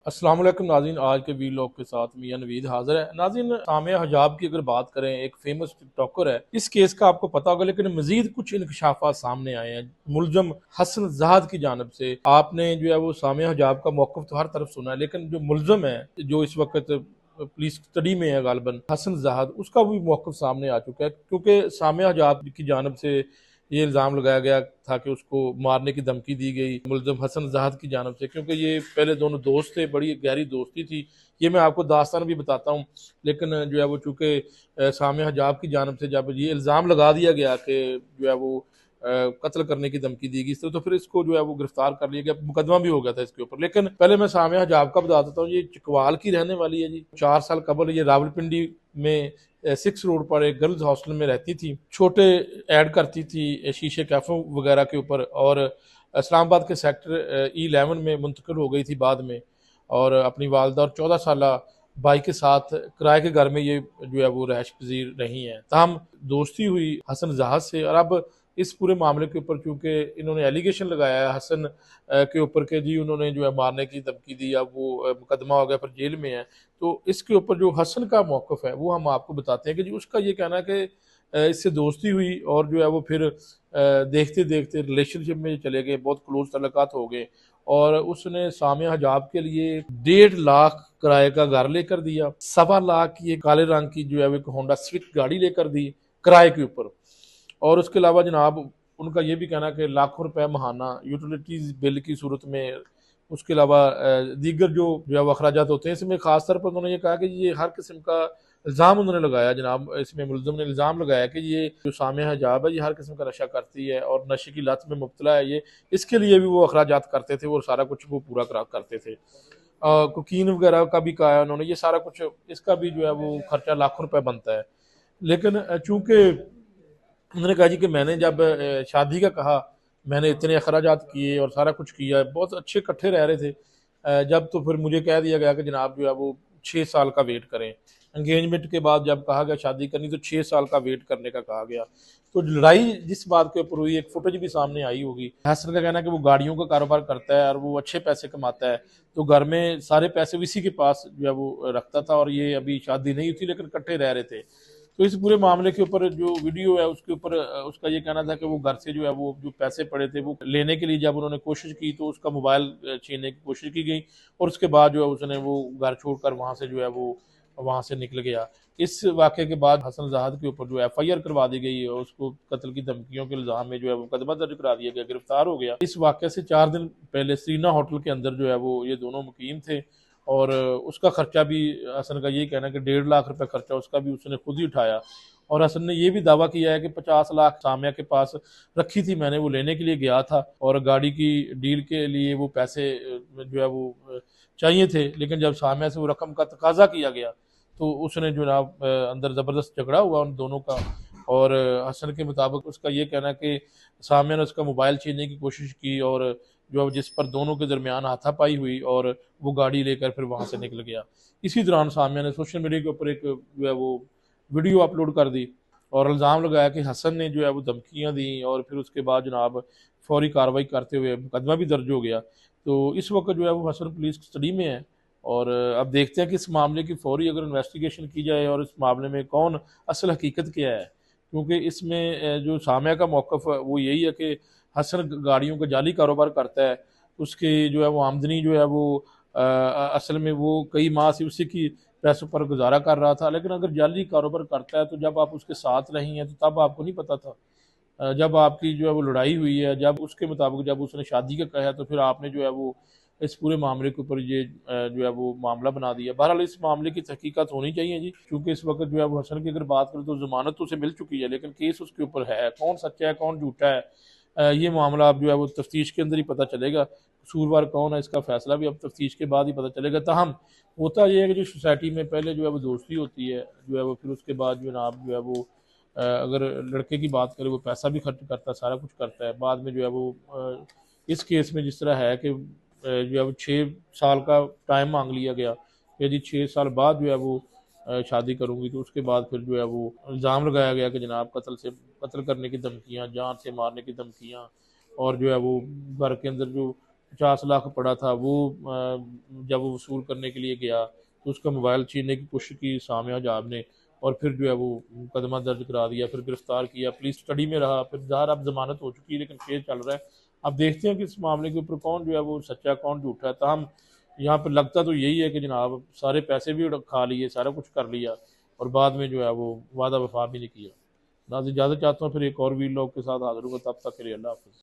अस्सलाम वालेकुम नाज़रीन, आज के वीलॉग के साथ मियां नवीद हाजिर है। नाज़रीन, सामिया हिजाब की अगर बात करें, एक फेमस टिकटॉकर है। इस केस का आपको पता होगा, लेकिन मजीद कुछ इंकशाफात सामने आए हैं मुलजम हसन जहाद की जानब से। आपने जो है वो सामिया हिजाब का मौक़िफ़ तो हर तरफ सुना है, लेकिन जो मुलजम है, जो इस वक्त पुलिस कस्टडी में है गालिबन, हसन जहाद, उसका भी मौक़िफ़ सामने आ चुका है। क्योंकि सामिया हिजाब की जानब से ये इल्ज़ाम लगाया गया था कि उसको मारने की धमकी दी गई मुलज़म हसन जहाद की जानब से, क्योंकि ये पहले दोनों दोस्त थे, बड़ी गहरी दोस्ती थी। ये मैं आपको दास्तान भी बताता हूँ, लेकिन जो है वो चूँकि सामिया हिजाब की जानब से जब ये इल्ज़ाम लगा दिया गया कि जो है वो कत्ल करने की धमकी दी गई, तो फिर इसको जो है वो गिरफ्तार कर लिया गया, मुकदमा भी हो गया था इसके ऊपर। लेकिन पहले मैं सामिया हिजाब का बता देता हूँ। ये चकवाल की रहने वाली है जी। 4 साल कबल ये रावलपिंडी में 6 रोड पर एक गर्ल्स हॉस्टल में रहती थी। छोटे ऐड करती थी शीशे कैफ़ों वगैरह के ऊपर, और इस्लामाबाद के सेक्टर E11 में मुंतकिल हो गई थी बाद में, और अपनी वालदा और 14 साला भाई के साथ किराए के घर में ये जो है वो रहायश पजीर रही हैं। ताहम दोस्ती हुई हसन जहाज से, और अब इस पूरे मामले के ऊपर चूँकि इन्होंने एलिगेशन लगाया है हसन के ऊपर के जी उन्होंने जो है मारने की धमकी दी, अब वो मुकदमा हो गया, फिर जेल में है। तो इसके ऊपर जो हसन का मौक़िफ़ है वो हम आपको बताते हैं कि जी उसका ये कहना है कि इससे दोस्ती हुई, और जो है वो फिर देखते देखते रिलेशनशिप में चले गए, बहुत क्लोज तल्लुकात हो गए, और उसने सामिया हिजाब के लिए 1.5 लाख किराए का घर लेकर दिया, 1.25 लाख की एक काले रंग की जो है वो एक होंडा स्विफ्ट गाड़ी लेकर दी किराए के ऊपर। और उसके अलावा जनाब उनका ये भी कहना है कि लाखों रुपए महाना यूटिलिटीज़ बिल की सूरत में, उसके अलावा दीगर जो है वो अखराजात होते हैं, इसमें ख़ास तौर पर उन्होंने ये कहा कि ये हर किस्म का इल्ज़ाम उन्होंने लगाया जनाब, इसमें मुलज़िम ने इल्ज़ाम लगाया कि ये जो सामिया हिजाब है ये हर किस्म का नशा करती है और नशे की लत में मुब्तला है ये, इसके लिए भी वो अखराजात करते थे और सारा कुछ वो पूरा करा करते थे। कोकीन वगैरह का भी कहा है उन्होंने, ये सारा कुछ इसका भी जो है वो खर्चा लाखों रुपए बनता है। लेकिन चूँकि उन्होंने कहा जी कि मैंने जब शादी का कहा, मैंने इतने अखराजात किए और सारा कुछ किया, बहुत अच्छे इकट्ठे रह रहे थे। जब तो फिर मुझे कह दिया गया कि जनाब जो है वो 6 साल का वेट करें। एंगेजमेंट के बाद जब कहा गया शादी करनी, तो 6 साल का वेट करने का कहा गया। तो लड़ाई जिस बात के ऊपर हुई, एक फुटेज भी सामने आई होगी। हसन का कहना है कि वो गाड़ियों का कारोबार करता है और वो अच्छे पैसे कमाता है, तो घर में सारे पैसे इसी के पास जो है वो रखता था, और ये अभी शादी नहीं हुई थी लेकिन इकट्ठे रह रहे थे। तो इस पूरे मामले के ऊपर जो वीडियो है उसके ऊपर उसका ये कहना था कि वो घर से जो है वो जो पैसे पड़े थे वो लेने के लिए जब उन्होंने कोशिश की, तो उसका मोबाइल छीनने की कोशिश की गई, और उसके बाद जो है उसने वो घर छोड़कर वहाँ से जो है वो वहाँ से निकल गया। इस वाक़े के बाद हसन जहाद के ऊपर जो FIR करवा दी गई और उसको कत्ल की धमकियों के इल्ज़ाम में जो है वो मुकदमा दर्ज करा दिया गया, गिरफ्तार हो गया। इस वाक़े से 4 दिन पहले सीना होटल के अंदर जो है वो ये दोनों मुकीम थे, और उसका खर्चा भी हसन का यही कहना है कि 1.5 लाख रुपए खर्चा उसका भी उसने खुद ही उठाया। और हसन ने ये भी दावा किया है कि 50 लाख सामिया के पास रखी थी, मैंने वो लेने के लिए गया था, और गाड़ी की डील के लिए वो पैसे जो है वो चाहिए थे, लेकिन जब सामिया से वो रकम का तकाजा किया गया, तो उसने जो ना अंदर ज़बरदस्त झगड़ा हुआ उन दोनों का। और हसन के मुताबिक उसका ये कहना है कि सामिया ने उसका मोबाइल छीनने की कोशिश की, और जो जिस पर दोनों के दरमियान हाथापाई हुई, और वो गाड़ी लेकर फिर वहाँ से निकल गया। इसी दौरान सामिया ने सोशल मीडिया के ऊपर एक जो है वो वीडियो अपलोड कर दी, और इल्ज़ाम लगाया कि हसन ने जो है वो धमकियाँ दी, और फिर उसके बाद जनाब फौरी कार्रवाई करते हुए मुकदमा भी दर्ज हो गया। तो इस वक्त जो है वो हसन पुलिस कस्टडी में है, और अब देखते हैं कि इस मामले की फौरी अगर इन्वेस्टिगेशन की जाए और इस मामले में कौन असल हकीकत क्या है। क्योंकि इसमें जो सामिया का मौक़िफ़ है वो यही है कि हसन गाड़ियों का जाली कारोबार करता है, उसकी जो है वो आमदनी जो है वो असल में वो कई माह से उसी की पैसों पर गुजारा कर रहा था। लेकिन अगर जाली कारोबार करता है, तो जब आप उसके साथ नहीं हैं, तो तब आपको नहीं पता था। जब आपकी जो है वो लड़ाई हुई है, जब उसके मुताबिक जब उसने शादी का कहा है, तो फिर आपने जो है वो इस पूरे मामले के ऊपर ये जो है वो मामला बना दिया। बहरहाल इस मामले की तहकीकात होनी चाहिए जी, क्योंकि इस वक्त जो है वो हसन की अगर बात करें तो ज़मानत तो उसे मिल चुकी है, लेकिन केस उसके ऊपर है, कौन सच्चा है कौन झूठा है, ये मामला अब जो है वो तफ्तीश के अंदर ही पता चलेगा। कसूरवार कौन है इसका फैसला भी अब तफ्तीश के बाद ही पता चलेगा। ताहम होता ये है कि जो सोसाइटी में पहले जो है वो दोस्ती होती है, जो है वो फिर उसके बाद जनाब जो है वो अगर लड़के की बात करें, वो पैसा भी खर्च करता है, सारा कुछ करता है, बाद में जो है वो इस केस में जिस तरह है कि जो है वो 6 साल का टाइम मांग लिया गया, यदि 6 साल बाद जो है वो शादी करूँगी, तो उसके बाद फिर जो है वो इल्ज़ाम लगाया गया कि जनाब कत्ल करने की धमकियाँ, जान से मारने की धमकियाँ, और जो है वो घर के अंदर जो 50 लाख पड़ा था, वो जब वो वसूल करने के लिए गया तो उसका मोबाइल छीनने की कोशिश की सामिया हजाब ने, और फिर जो है वो मुकदमा दर्ज करा दिया, फिर गिरफ्तार किया, पुलिस स्टडी में रहा, फिर ज़ाहिर अब जमानत हो चुकी है लेकिन केस चल रहा है। अब देखते हैं कि इस मामले के ऊपर कौन जो है वो सच्चा कौन झूठा है। ताहम यहाँ पर लगता तो यही है कि जनाब सारे पैसे भी खा लिए, सारा कुछ कर लिया, और बाद में जो है वो वादा वफा भी नहीं किया। नाज़रीन इजाज़त चाहता हूँ, फिर एक और वीडियो के साथ हाजिर होगा, तब तक के लिए अल्लाह हाफ़िज़।